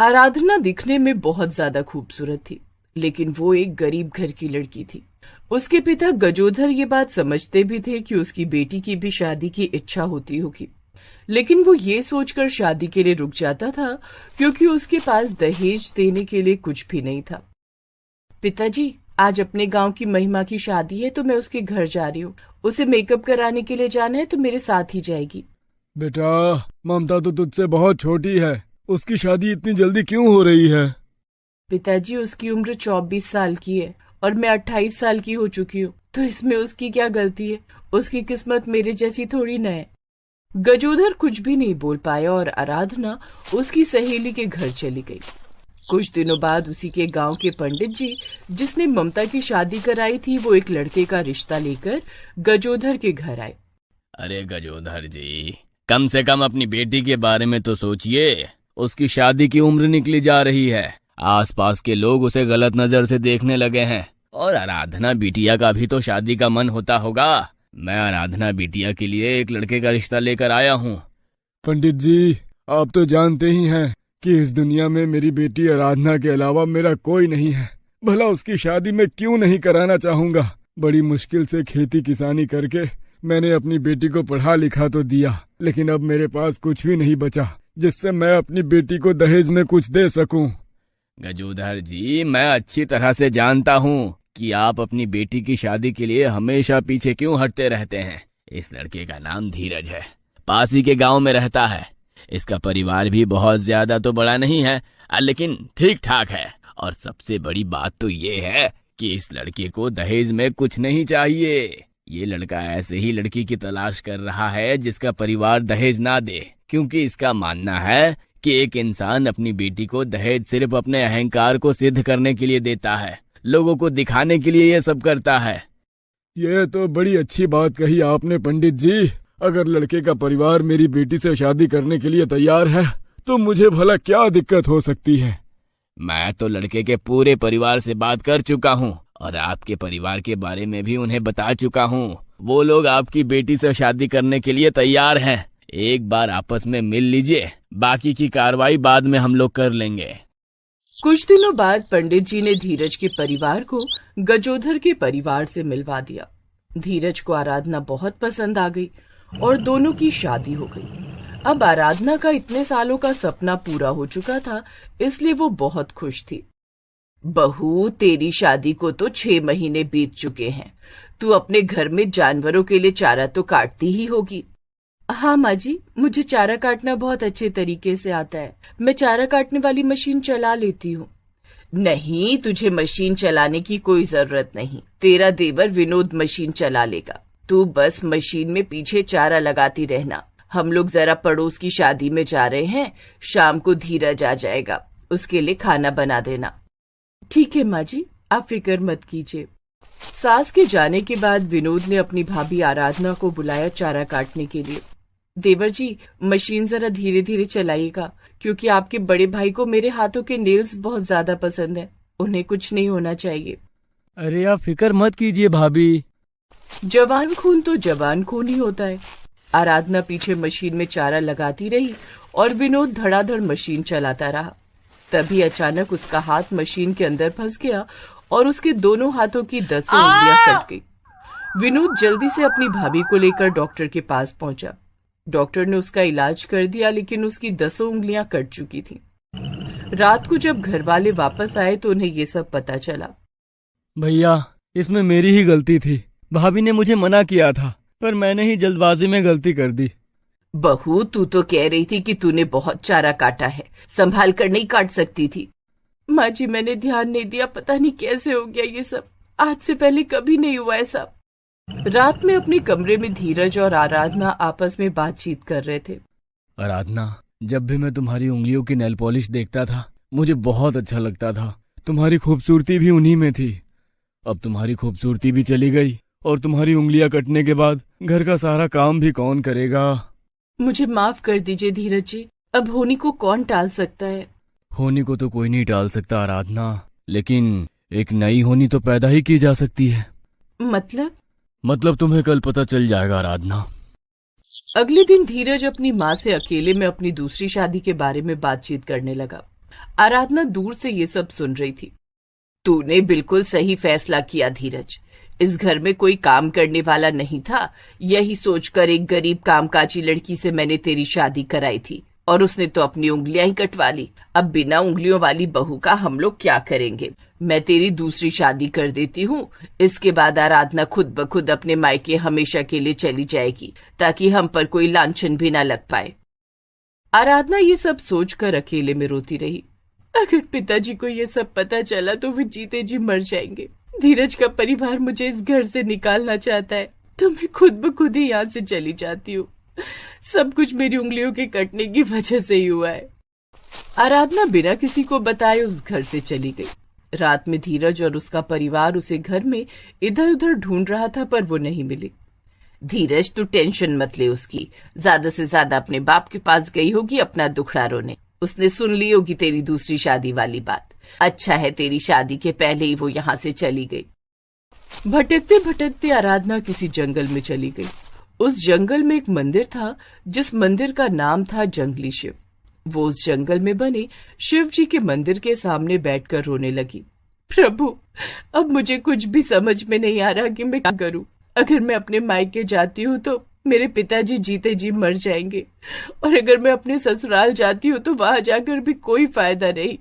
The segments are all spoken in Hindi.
आराधना दिखने में बहुत ज्यादा खूबसूरत थी, लेकिन वो एक गरीब घर की लड़की थी। उसके पिता गजोधर ये बात समझते भी थे कि उसकी बेटी की भी शादी की इच्छा होती होगी, लेकिन वो ये सोचकर शादी के लिए रुक जाता था क्योंकि उसके पास दहेज देने के लिए कुछ भी नहीं था। पिताजी, आज अपने गांव की महिमा की शादी है तो मैं उसके घर जा रही हूँ। उसे मेकअप कराने के लिए जाना है तो मेरे साथ ही जाएगी। बेटा, ममता तो तुझसे बहुत छोटी है, उसकी शादी इतनी जल्दी क्यों हो रही है? पिताजी, उसकी उम्र 24 साल की है और मैं 28 साल की हो चुकी हूँ, तो इसमें उसकी क्या गलती है? उसकी किस्मत मेरे जैसी थोड़ी न है। गजोधर कुछ भी नहीं बोल पाया और आराधना उसकी सहेली के घर चली गई। कुछ दिनों बाद उसी के गांव के पंडित जी, जिसने ममता की शादी कराई थी, वो एक लड़के का रिश्ता लेकर गजोधर के घर आए। अरे गजोधर जी, कम से कम अपनी बेटी के बारे में तो सोचिए। उसकी शादी की उम्र निकली जा रही है, आसपास के लोग उसे गलत नजर से देखने लगे हैं। और आराधना बिटिया का भी तो शादी का मन होता होगा। मैं आराधना बिटिया के लिए एक लड़के का रिश्ता लेकर आया हूँ। पंडित जी, आप तो जानते ही हैं कि इस दुनिया में मेरी बेटी आराधना के अलावा मेरा कोई नहीं है। भला उसकी शादी मैं क्यों नहीं कराना चाहूंगा। बड़ी मुश्किल से खेती किसानी करके मैंने अपनी बेटी को पढ़ा लिखा तो दिया, लेकिन अब मेरे पास कुछ भी नहीं बचा जिससे मैं अपनी बेटी को दहेज में कुछ दे सकूं। गजोधर जी, मैं अच्छी तरह से जानता हूँ कि आप अपनी बेटी की शादी के लिए हमेशा पीछे क्यों हटते रहते हैं। इस लड़के का नाम धीरज है, पास ही के गांव में रहता है। इसका परिवार भी बहुत ज्यादा तो बड़ा नहीं है, लेकिन ठीक ठाक है। और सबसे बड़ी बात तो ये है कि इस लड़के को दहेज में कुछ नहीं चाहिए। ये लड़का ऐसे ही लड़की की तलाश कर रहा है जिसका परिवार दहेज ना दे, क्योंकि इसका मानना है कि एक इंसान अपनी बेटी को दहेज सिर्फ अपने अहंकार को सिद्ध करने के लिए देता है, लोगों को दिखाने के लिए ये सब करता है। ये तो बड़ी अच्छी बात कही आपने पंडित जी। अगर लड़के का परिवार मेरी बेटी से शादी करने के लिए तैयार है तो मुझे भला क्या दिक्कत हो सकती है। मैं तो लड़के के पूरे परिवार से बात कर चुका हूँ और आपके परिवार के बारे में भी उन्हें बता चुका हूँ। वो लोग आपकी बेटी से शादी करने के लिए तैयार हैं। एक बार आपस में मिल लीजिए, बाकी की कार्रवाई बाद में हम लोग कर लेंगे। कुछ दिनों बाद पंडित जी ने धीरज के परिवार को गजोधर के परिवार से मिलवा दिया। धीरज को आराधना बहुत पसंद आ गई और दोनों की शादी हो गई। अब आराधना का इतने सालों का सपना पूरा हो चुका था, इसलिए वो बहुत खुश थी। बहू, तेरी शादी को तो 6 महीने बीत चुके हैं। तू अपने घर में जानवरों के लिए चारा तो काटती ही होगी। हाँ माँ जी, मुझे चारा काटना बहुत अच्छे तरीके से आता है। मैं चारा काटने वाली मशीन चला लेती हूँ। नहीं, तुझे मशीन चलाने की कोई जरूरत नहीं। तेरा देवर विनोद मशीन चला लेगा। तू बस मशीन में पीछे चारा लगाती रहना। हम लोग जरा पड़ोस की शादी में जा रहे हैं, शाम को धीरज आ जाएगा, उसके लिए खाना बना देना। ठीक है माँ जी, आप फिक्र मत कीजिए। सास के जाने के बाद विनोद ने अपनी भाभी आराधना को बुलाया चारा काटने के लिए। देवर जी, मशीन जरा धीरे धीरे चलाइएगा, क्योंकि आपके बड़े भाई को मेरे हाथों के नेल्स बहुत ज्यादा पसंद है। उन्हें कुछ नहीं होना चाहिए। अरे आप फिक्र मत कीजिए भाभी। जवान खून तो जवान खून ही होता है। आराधना पीछे मशीन में चारा लगाती रही और विनोद धड़ाधड़ मशीन चलाता रहा। तभी अचानक उसका हाथ मशीन के अंदर फंस गया और उसके दोनों हाथों की 10 उंगलियां कट गई। विनोद जल्दी से अपनी भाभी को लेकर डॉक्टर के पास पहुंचा। डॉक्टर ने उसका इलाज कर दिया, लेकिन उसकी 10 उंगलियां कट चुकी थी। रात को जब घर वाले वापस आए तो उन्हें ये सब पता चला। भैया, इसमें मेरी ही गलती थी। भाभी ने मुझे मना किया था, पर मैंने ही जल्दबाजी में गलती कर दी। बहू, तू तो कह रही थी कि तूने बहुत चारा काटा है, संभाल कर नहीं काट सकती थी। माँ जी, मैंने ध्यान नहीं दिया, पता नहीं कैसे हो गया ये सब। आज से पहले कभी नहीं हुआ ऐसा। रात में अपने कमरे में धीरज और आराधना आपस में बातचीत कर रहे थे। आराधना, जब भी मैं तुम्हारी उंगलियों की नेल पॉलिश देखता था मुझे बहुत अच्छा लगता था। तुम्हारी खूबसूरती भी उन्हीं में थी। अब तुम्हारी खूबसूरती भी चली गई और तुम्हारी उंगलियां कटने के बाद घर का सारा काम भी कौन करेगा। मुझे माफ कर दीजिए धीरज जी, अब होनी को कौन टाल सकता है। होनी को तो कोई नहीं टाल सकता आराधना, लेकिन एक नई होनी तो पैदा ही की जा सकती है। मतलब तुम्हें कल पता चल जाएगा आराधना। अगले दिन धीरज अपनी माँ से अकेले में अपनी दूसरी शादी के बारे में बातचीत करने लगा। आराधना दूर से ये सब सुन रही थी। तूने बिल्कुल सही फैसला किया धीरज। इस घर में कोई काम करने वाला नहीं था, यही सोचकर एक गरीब कामकाजी लड़की से मैंने तेरी शादी कराई थी और उसने तो अपनी उंगलियां ही कटवा ली। अब बिना उंगलियों वाली बहू का हम लोग क्या करेंगे? मैं तेरी दूसरी शादी कर देती हूँ। इसके बाद आराधना खुद ब खुद अपने मायके हमेशा के लिए चली जाएगी, ताकि हम पर कोई लांछन भी न लग पाए। आराधना ये सब सोचकर अकेले में रोती रही। अगर पिताजी को ये सब पता चला तो वे जीते जी मर जाएंगे। धीरज का परिवार मुझे इस घर से निकालना चाहता है, तो मैं खुद ब खुद ही यहाँ से चली जाती हूँ। सब कुछ मेरी उंगलियों के कटने की वजह से ही हुआ है। आराधना बिना किसी को बताए उस घर से चली गई। रात में धीरज और उसका परिवार उसे घर में इधर उधर ढूंढ रहा था, पर वो नहीं मिली। धीरज, तू टेंशन मत ले उसकी। ज्यादा से ज्यादा अपने बाप के पास गई होगी अपना दुखड़ा रोने। उसने सुन ली होगी तेरी दूसरी शादी वाली बात। अच्छा है तेरी शादी के पहले ही वो यहाँ से चली गई। भटकते भटकते आराधना किसी जंगल में चली गई। उस जंगल में एक मंदिर था, जिस मंदिर का नाम था जंगली शिव। वो उस जंगल में बने शिव जी के मंदिर के सामने बैठकर रोने लगी। प्रभु, अब मुझे कुछ भी समझ में नहीं आ रहा कि मैं क्या करूं। अगर मैं अपने मायके जाती हूँ तो मेरे पिताजी जीते जी मर जाएंगे, और अगर मैं अपने ससुराल जाती हूँ तो वहां जाकर भी कोई फायदा नहीं।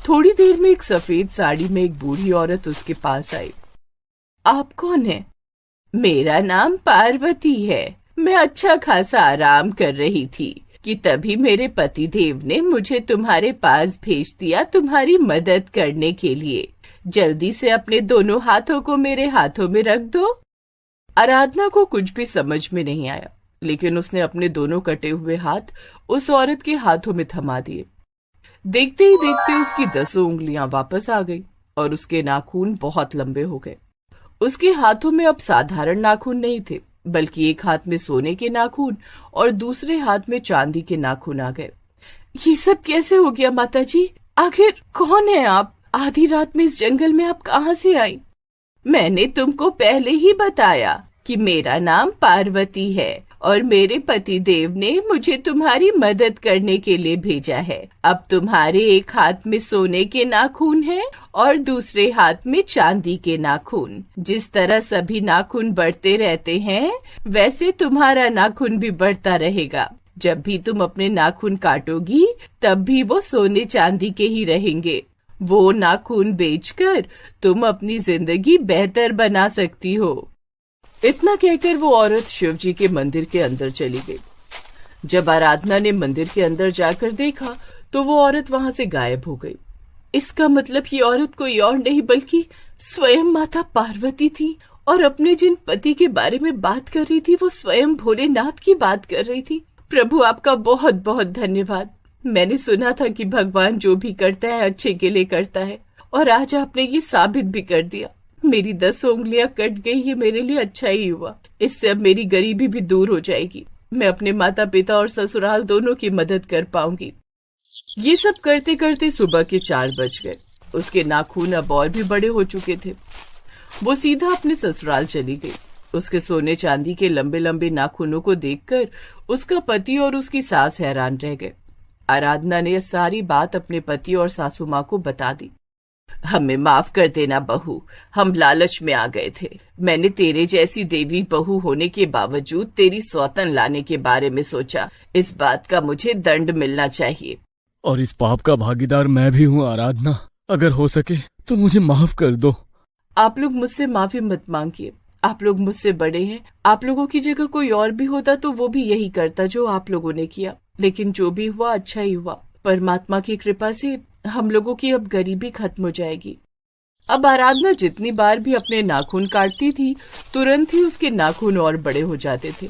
थोड़ी देर में एक सफेद साड़ी में एक बूढ़ी औरत उसके पास आई। आप कौन है? मेरा नाम पार्वती है। मैं अच्छा खासा आराम कर रही थी कि तभी मेरे पति देव ने मुझे तुम्हारे पास भेज दिया तुम्हारी मदद करने के लिए। जल्दी से अपने दोनों हाथों को मेरे हाथों में रख दो। आराधना को कुछ भी समझ में नहीं आया, लेकिन उसने अपने दोनों कटे हुए हाथ उस औरत के हाथों में थमा दिए। देखते ही देखते उसकी 10 उंगलियां वापस आ गई और उसके नाखून बहुत लंबे हो गए। उसके हाथों में अब साधारण नाखून नहीं थे, बल्कि एक हाथ में सोने के नाखून और दूसरे हाथ में चांदी के नाखून आ गए। ये सब कैसे हो गया माताजी? आखिर कौन है आप? आधी रात में इस जंगल में आप कहाँ से आई? मैंने तुमको पहले ही बताया कि मेरा नाम पार्वती है और मेरे पति देव ने मुझे तुम्हारी मदद करने के लिए भेजा है। अब तुम्हारे एक हाथ में सोने के नाखून है और दूसरे हाथ में चांदी के नाखून। जिस तरह सभी नाखून बढ़ते रहते हैं, वैसे तुम्हारा नाखून भी बढ़ता रहेगा। जब भी तुम अपने नाखून काटोगी, तब भी वो सोने चांदी के ही रहेंगे। वो नाखून बेचकर तुम अपनी जिंदगी बेहतर बना सकती हो। इतना कहकर वो औरत शिव जी के मंदिर के अंदर चली गई। जब आराधना ने मंदिर के अंदर जाकर देखा तो वो औरत वहां से गायब हो गई। इसका मतलब ये औरत कोई और नहीं बल्कि स्वयं माता पार्वती थी, और अपने जिन पति के बारे में बात कर रही थी वो स्वयं भोलेनाथ की बात कर रही थी। प्रभु, आपका बहुत बहुत धन्यवाद। मैंने सुना था कि भगवान जो भी करता है अच्छे के लिए करता है, और आज आपने ये साबित भी कर दिया। मेरी 10 उंगलियां कट गई, ये मेरे लिए अच्छा ही हुआ। इससे अब मेरी गरीबी भी दूर हो जाएगी। मैं अपने माता पिता और ससुराल दोनों की मदद कर पाऊंगी। ये सब करते करते सुबह के 4 बज गए। उसके नाखून अब और भी बड़े हो चुके थे। वो सीधा अपने ससुराल चली गई। उसके सोने चांदी के लंबे लंबे नाखूनों को देखकर उसका पति और उसकी सास हैरान रह गए। आराधना ने यह सारी बात अपने पति और सासू माँ को बता दी। हमें माफ कर देना बहू, हम लालच में आ गए थे। मैंने तेरे जैसी देवी बहू होने के बावजूद तेरी सौतन लाने के बारे में सोचा। इस बात का मुझे दंड मिलना चाहिए। और इस पाप का भागीदार मैं भी हूँ आराधना। अगर हो सके तो मुझे माफ कर दो। आप लोग मुझसे माफी मत मांगिए। आप लोग मुझसे बड़े हैं। आप लोगों की जगह कोई और भी होता तो वो भी यही करता जो आप लोगों ने किया। लेकिन जो भी हुआ अच्छा ही हुआ। परमात्मा की कृपा से हम लोगों की अब गरीबी खत्म हो जाएगी। अब आराधना जितनी बार भी अपने नाखून काटती थी, तुरंत ही उसके नाखून और बड़े हो जाते थे।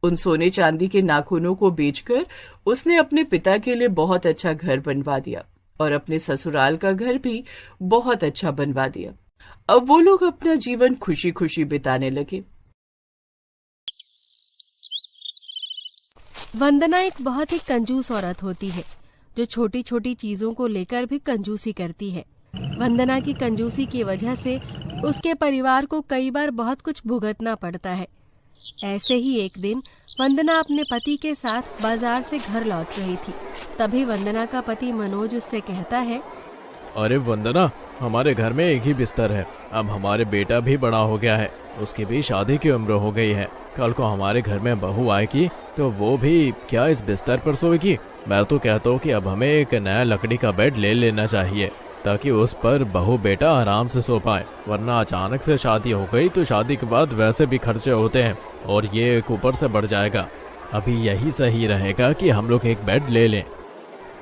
उन सोने चांदी के नाखूनों को बेचकर उसने अपने पिता के लिए बहुत अच्छा घर बनवा दिया और अपने ससुराल का घर भी बहुत अच्छा बनवा दिया। अब वो लोग अपना जीवन खुशी खुशी बिताने लगे। वंदना एक बहुत ही कंजूस औरत होती है, जो छोटी छोटी चीजों को लेकर भी कंजूसी करती है। वंदना की कंजूसी की वजह से उसके परिवार को कई बार बहुत कुछ भुगतना पड़ता है। ऐसे ही एक दिन वंदना अपने पति के साथ बाजार से घर लौट रही थी। तभी वंदना का पति मनोज उससे कहता है, अरे वंदना, हमारे घर में एक ही बिस्तर है। अब हमारे बेटा भी बड़ा हो गया है, उसकी भी शादी की उम्र हो गई है। कल को हमारे घर में बहू आएगी तो वो भी क्या इस बिस्तर पर सोएगी? मैं तो कहता हूँ कि अब हमें एक नया लकड़ी का बेड ले लेना चाहिए ताकि उस पर बहू बेटा आराम से सो पाए, वरना अचानक से शादी हो गई तो शादी के बाद वैसे भी खर्चे होते हैं और ये एक ऊपर से बढ़ जाएगा। अभी यही सही रहेगा कि हम लोग एक बेड ले लें।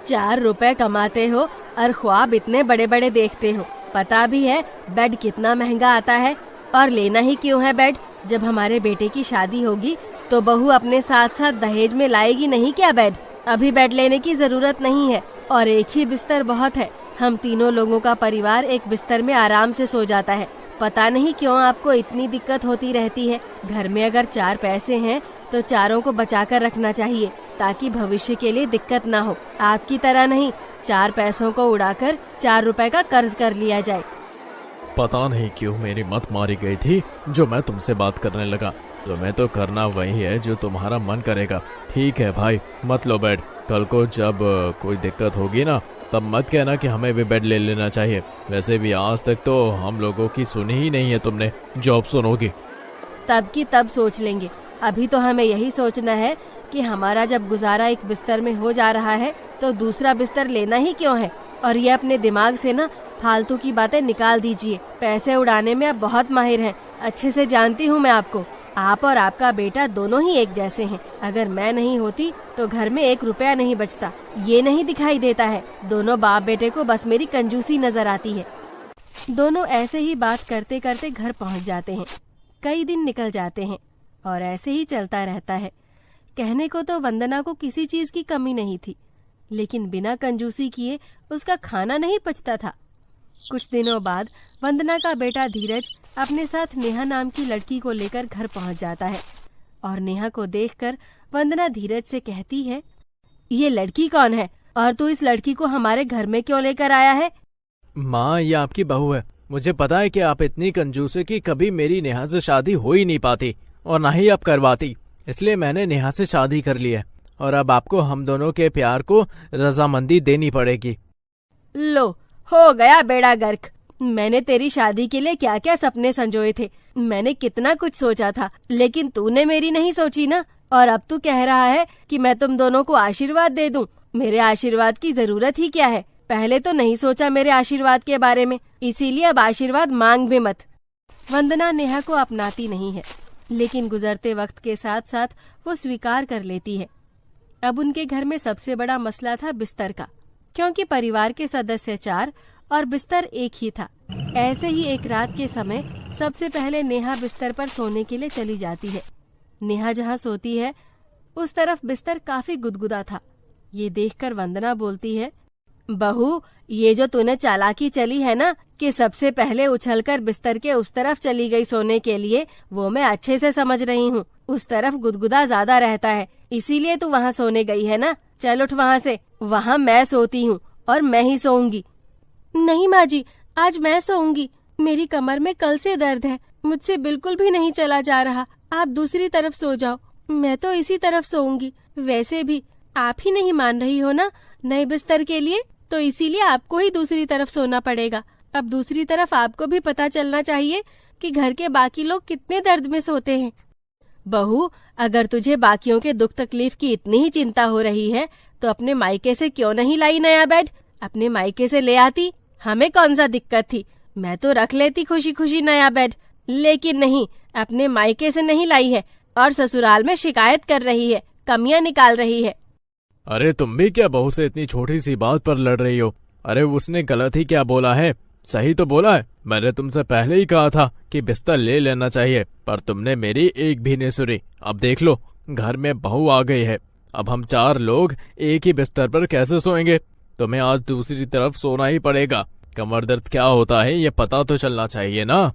4 रुपए कमाते हो और ख्वाब इतने बड़े बड़े देखते हो। पता भी है बेड कितना महंगा आता है, और लेना ही क्यों है बेड? जब हमारे बेटे की शादी होगी तो बहू अपने साथ साथ दहेज में लाएगी नहीं क्या बेड? अभी बेड लेने की जरूरत नहीं है, और एक ही बिस्तर बहुत है। हम तीनों लोगों का परिवार एक बिस्तर में आराम से सो जाता है। पता नहीं क्यों आपको इतनी दिक्कत होती रहती है। घर में अगर 4 पैसे हैं तो चारों को बचा कर रखना चाहिए ताकि भविष्य के लिए दिक्कत ना हो। आपकी तरह नहीं 4 पैसों को उड़ाकर 4 रुपए का कर्ज कर लिया जाए। पता नहीं क्यों मेरी मत मारी गई थी जो मैं तुमसे बात करने लगा। तुम्हें तो करना वही है जो तुम्हारा मन करेगा। ठीक है भाई, मत लो बेड। कल को जब कोई दिक्कत होगी ना तब मत कहना कि हमें भी बेड ले लेना चाहिए। वैसे भी आज तक तो हम लोगों की सुनी ही नहीं है तुमने, जो अब सुनोगी। तब की तब सोच लेंगे। अभी तो हमें यही सोचना है कि हमारा जब गुजारा एक बिस्तर में हो जा रहा है तो दूसरा बिस्तर लेना ही क्यों है। और ये अपने दिमाग से ना फालतू की बातें निकाल दीजिए। पैसे उड़ाने में आप बहुत माहिर हैं, अच्छे से जानती हूँ मैं आपको। आप और आपका बेटा दोनों ही एक जैसे हैं। अगर मैं नहीं होती तो घर में 1 रुपया नहीं बचता। ये नहीं दिखाई देता है। दोनों बाप बेटे को बस मेरी कंजूसी नजर आती है। दोनों ऐसे ही बात करते करते घर पहुँच जाते हैं। कई दिन निकल जाते हैं और ऐसे ही चलता रहता है। कहने को तो वंदना को किसी चीज की कमी नहीं थी, लेकिन बिना कंजूसी किए उसका खाना नहीं पचता था। कुछ दिनों बाद वंदना का बेटा धीरज अपने साथ नेहा नाम की लड़की को लेकर घर पहुंच जाता है, और नेहा को देखकर वंदना धीरज से कहती है, ये लड़की कौन है और तू इस लड़की को हमारे घर में क्यों लेकर आया है? माँ, ये आपकी बहू है। मुझे पता है कि आप इतनी कंजूस है कि कभी मेरी नेहा से शादी हो ही नहीं पाती और ना ही आप करवाती, इसलिए मैंने नेहा से शादी कर ली है और अब आपको हम दोनों के प्यार को रजामंदी देनी पड़ेगी। लो, हो गया बेड़ा गर्क। मैंने तेरी शादी के लिए क्या क्या सपने संजोए थे। मैंने कितना कुछ सोचा था, लेकिन तूने मेरी नहीं सोची ना। और अब तू कह रहा है कि मैं तुम दोनों को आशीर्वाद दे दूं। मेरे आशीर्वाद की जरूरत ही क्या है? पहले तो नहीं सोचा मेरे आशीर्वाद के बारे में, इसीलिए अब आशीर्वाद मांग भी मत। वंदना नेहा को अपनाती नहीं है, लेकिन गुजरते वक्त के साथ साथ वो स्वीकार कर लेती है। अब उनके घर में सबसे बड़ा मसला था बिस्तर का, क्योंकि परिवार के सदस्य 4 और बिस्तर एक ही था। ऐसे ही एक रात के समय सबसे पहले नेहा बिस्तर पर सोने के लिए चली जाती है। नेहा जहाँ सोती है उस तरफ बिस्तर काफी गुदगुदा था। ये देखकर वंदना बोलती है, बहू, ये जो तूने चालाकी चली है ना कि सबसे पहले उछलकर बिस्तर के उस तरफ चली गई सोने के लिए, वो मैं अच्छे से समझ रही हूँ। उस तरफ गुदगुदा ज्यादा रहता है, इसीलिए तू वहाँ सोने गई है ना। चल उठ वहाँ से, वहाँ मैं सोती हूँ और मैं ही सोऊंगी। नहीं माँ जी, आज मैं सोऊंगी। मेरी कमर में कल से दर्द है, मुझसे बिल्कुल भी नहीं चला जा रहा। आप दूसरी तरफ सो जाओ, मैं तो इसी तरफ सोऊंगी। वैसे भी आप ही नहीं मान रही हो ना नए बिस्तर के लिए, तो इसीलिए आपको ही दूसरी तरफ सोना पड़ेगा। अब दूसरी तरफ आपको भी पता चलना चाहिए कि घर के बाकी लोग कितने दर्द में सोते हैं। बहू, अगर तुझे बाकियों के दुख तकलीफ की इतनी ही चिंता हो रही है तो अपने मायके से क्यों नहीं लाई नया बेड? अपने मायके से ले आती, हमें कौन सा दिक्कत थी। मैं तो रख लेती खुशी खुशी नया बेड, लेकिन नहीं, अपने मायके से नहीं लाई है और ससुराल में शिकायत कर रही है, कमियां निकाल रही है। अरे तुम भी क्या बहू से इतनी छोटी सी बात पर लड़ रही हो? अरे उसने गलत ही क्या बोला है, सही तो बोला है। मैंने तुमसे पहले ही कहा था कि बिस्तर ले लेना चाहिए, पर तुमने मेरी एक भी नहीं सुनी। अब देख लो, घर में बहू आ गई है, अब हम 4 लोग एक ही बिस्तर पर कैसे सोएंगे? तुम्हें आज दूसरी तरफ सोना ही पड़ेगा। कमर दर्द क्या होता है ये पता तो चलना चाहिए ना।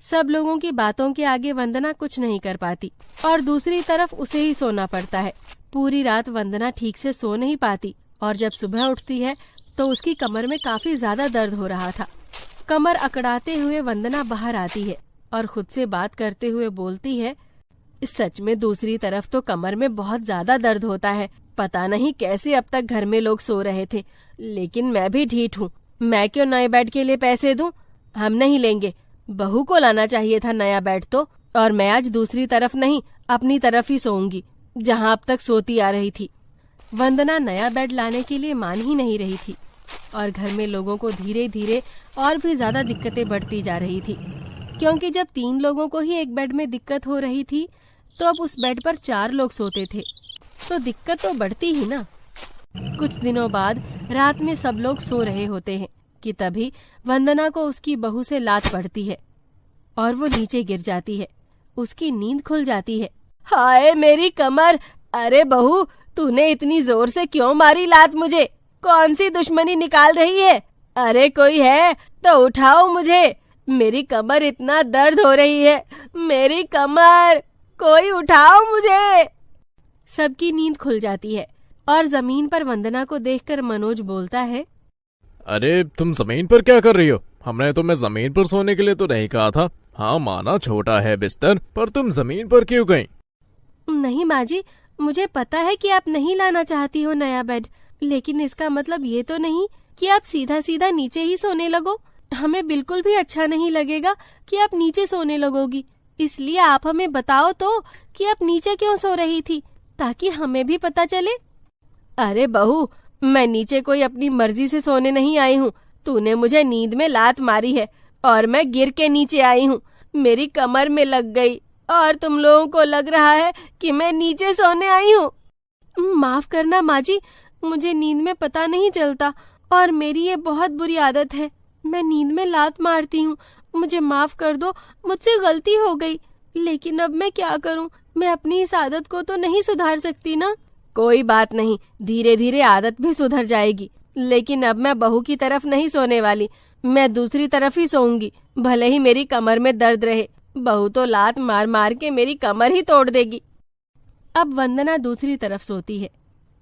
सब लोगों की बातों के आगे वंदना कुछ नहीं कर पाती और दूसरी तरफ उसे ही सोना पड़ता है। पूरी रात वंदना ठीक से सो नहीं पाती और जब सुबह उठती है तो उसकी कमर में काफी ज्यादा दर्द हो रहा था। कमर अकड़ाते हुए वंदना बाहर आती है और खुद से बात करते हुए बोलती है, सच में दूसरी तरफ तो कमर में बहुत ज्यादा दर्द होता है। पता नहीं कैसे अब तक घर में लोग सो रहे थे, लेकिन मैं भी ढीठ हूँ। मैं क्यों नए बेड के लिए पैसे दूं? हम नहीं लेंगे। बहू को लाना चाहिए था नया बेड तो। और मैं आज दूसरी तरफ नहीं, अपनी तरफ ही सोऊंगी, जहाँ अब तक सोती आ रही थी। वंदना नया बेड लाने के लिए मान ही नहीं रही थी और घर में लोगों को धीरे धीरे और भी ज्यादा दिक्कतें बढ़ती जा रही थी, क्योंकि जब 3 लोगों को ही एक बेड में दिक्कत हो रही थी तो अब उस बेड पर 4 लोग सोते थे, तो दिक्कत तो बढ़ती ही ना। कुछ दिनों बाद रात में सब लोग सो रहे होते हैं कि तभी वंदना को उसकी बहू से लात पड़ती है और वो नीचे गिर जाती है। उसकी नींद खुल जाती है। हाय मेरी कमर! अरे बहू, तूने इतनी जोर से क्यों मारी लात मुझे? कौन सी दुश्मनी निकाल रही है? अरे कोई है तो उठाओ मुझे, मेरी कमर इतना दर्द हो रही है। मेरी कमर, कोई उठाओ मुझे। सबकी नींद खुल जाती है और जमीन पर वंदना को देखकर मनोज बोलता है, अरे तुम जमीन पर क्या कर रही हो? हमने तुम्हें जमीन पर सोने के लिए तो नहीं कहा था। हाँ माना छोटा है बिस्तर, पर तुम जमीन पर क्यों गई? नहीं माँ जी, मुझे पता है कि आप नहीं लाना चाहती हो नया बेड, लेकिन इसका मतलब ये तो नहीं कि आप सीधा सीधा नीचे ही सोने लगो। हमें बिल्कुल भी अच्छा नहीं लगेगा कि आप नीचे सोने लगोगी। इसलिए आप हमें बताओ तो कि आप नीचे क्यों सो रही थी, ताकि हमें भी पता चले। अरे बहू, मैं नीचे कोई अपनी मर्जी से सोने नहीं आई हूँ। तूने मुझे नींद में लात मारी है और मैं गिर के नीचे आई हूँ। मेरी कमर में लग गई और तुम लोगों को लग रहा है कि मैं नीचे सोने आई हूँ। माफ करना माँ जी, मुझे नींद में पता नहीं चलता और मेरी ये बहुत बुरी आदत है। मैं नींद में लात मारती हूँ, मुझे माफ कर दो, मुझसे गलती हो गई। लेकिन अब मैं क्या करूँ? मैं अपनी इस आदत को तो नहीं सुधार सकती ना। कोई बात नहीं, धीरे धीरे आदत भी सुधर जाएगी। लेकिन अब मैं बहू की तरफ नहीं सोने वाली, मैं दूसरी तरफ ही सोऊंगी, भले ही मेरी कमर में दर्द रहे। बहू तो लात मार मार के मेरी कमर ही तोड़ देगी। अब वंदना दूसरी तरफ सोती है,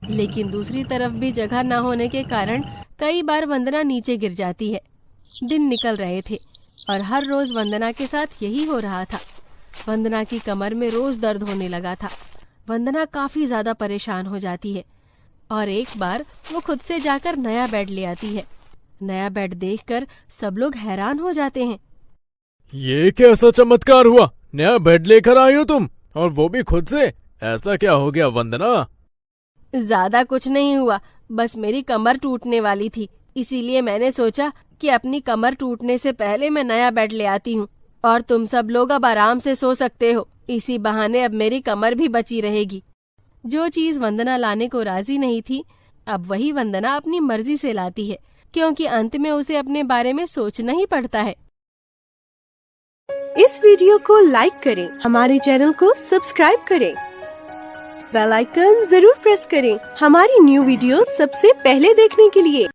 लेकिन दूसरी तरफ भी जगह न होने के कारण कई बार वंदना नीचे गिर जाती है। दिन निकल रहे थे और हर रोज वंदना के साथ यही हो रहा था। वंदना की कमर में रोज दर्द होने लगा था। वंदना काफी ज्यादा परेशान हो जाती है और एक बार वो खुद से जाकर नया बेड ले आती है। नया बेड देखकर सब लोग हैरान हो जाते हैं। ये कैसा चमत्कार हुआ? नया बेड लेकर आई हो तुम, और वो भी खुद से? ऐसा क्या हो गया वंदना? ज्यादा कुछ नहीं हुआ, बस मेरी कमर टूटने वाली थी, इसीलिए मैंने सोचा कि अपनी कमर टूटने से पहले मैं नया बेड ले आती हूँ और तुम सब लोग अब आराम से सो सकते हो। इसी बहाने अब मेरी कमर भी बची रहेगी। जो चीज वंदना लाने को राजी नहीं थी, अब वही वंदना अपनी मर्जी से लाती है, क्योंकि अंत में उसे अपने बारे में सोचना ही पड़ता है। इस वीडियो को लाइक करें, हमारे चैनल को सब्सक्राइब करें, बेल आइकन जरूर प्रेस करें हमारी न्यू वीडियो सबसे पहले देखने के लिए।